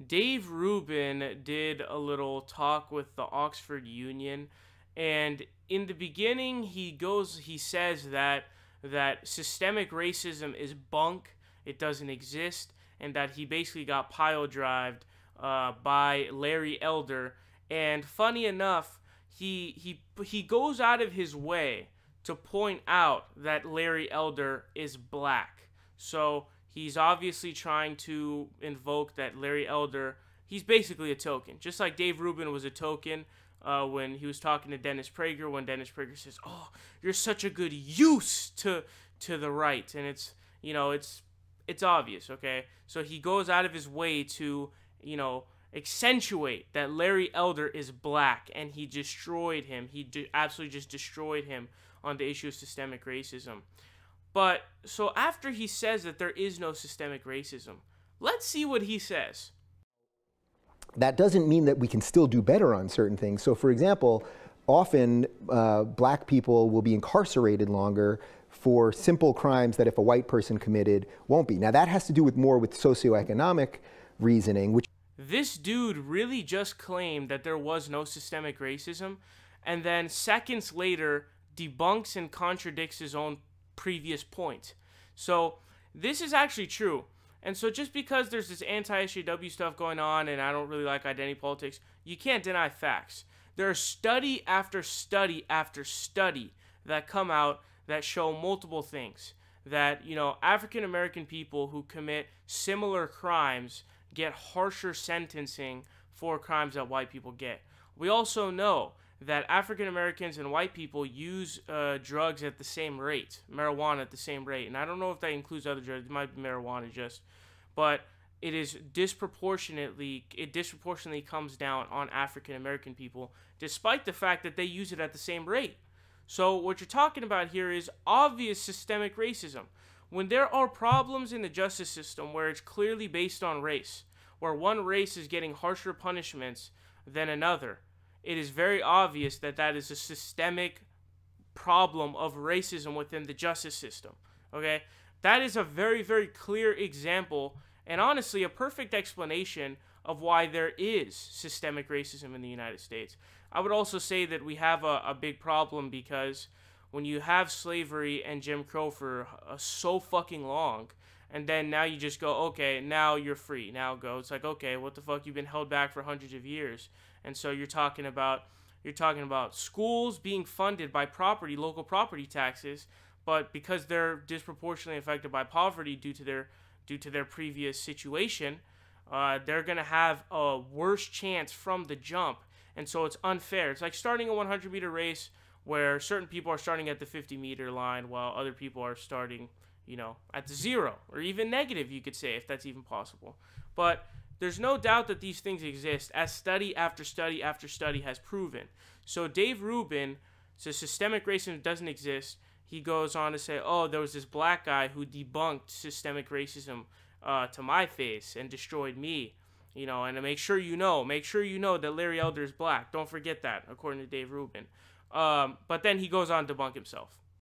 Dave Rubin did a little talk with the Oxford Union, and in the beginning he says that systemic racism is bunk, it doesn't exist, and that he basically got pile drived by Larry Elder. And funny enough, he goes out of his way to point out that Larry Elder is black. So he's obviously trying to invoke that Larry Elder, he's basically a token. Just like Dave Rubin was a token when he was talking to Dennis Prager, when Dennis Prager says, "Oh, you're such a good use to the right." And it's obvious, okay? So he goes out of his way to, accentuate that Larry Elder is black, and he destroyed him. He absolutely just destroyed him on the issue of systemic racism. But so after he says that there is no systemic racism, let's see what he says. That doesn't mean that we can still do better on certain things. So for example, often black people will be incarcerated longer for simple crimes that if a white person committed won't be. Now that has to do more with socioeconomic reasoning, which this dude really just claimed that there was no systemic racism, and then seconds later debunks and contradicts his own previous point. So this is actually true. And so just because there's this anti-SJW stuff going on, and I don't really like identity politics, you can't deny facts. There are study after study after study that come out that show multiple things. That, African American people who commit similar crimes get harsher sentencing for crimes that white people get. We also know that African Americans and white people use drugs at the same rate, marijuana at the same rate. And I don't know if that includes other drugs. It might be marijuana just. But it disproportionately comes down on African American people, despite the fact that they use it at the same rate. So what you're talking about here is obvious systemic racism. When there are problems in the justice system where it's clearly based on race, where one race is getting harsher punishments than another, it is very obvious that that is a systemic problem of racism within the justice system. Okay? That is a very, very clear example, and honestly a perfect explanation of why there is systemic racism in the United States. I would also say that we have a big problem because when you have slavery and Jim Crow for so fucking long, and then now you just go, okay, now you're free, now go. It's like, okay, what the fuck? You've been held back for hundreds of years. And so you're talking about schools being funded by local property taxes, but because they're disproportionately affected by poverty due to their previous situation, they're gonna have a worse chance from the jump, and so it's unfair. It's like starting a 100-meter race where certain people are starting at the 50-meter line while other people are starting, at the 0 or even negative, you could say, if that's even possible. But there's no doubt that these things exist, as study after study after study has proven. So Dave Rubin says systemic racism doesn't exist. He goes on to say, oh, there was this black guy who debunked systemic racism to my face and destroyed me, and to make sure you know that Larry Elder is black. Don't forget that, according to Dave Rubin. But then he goes on to debunk himself.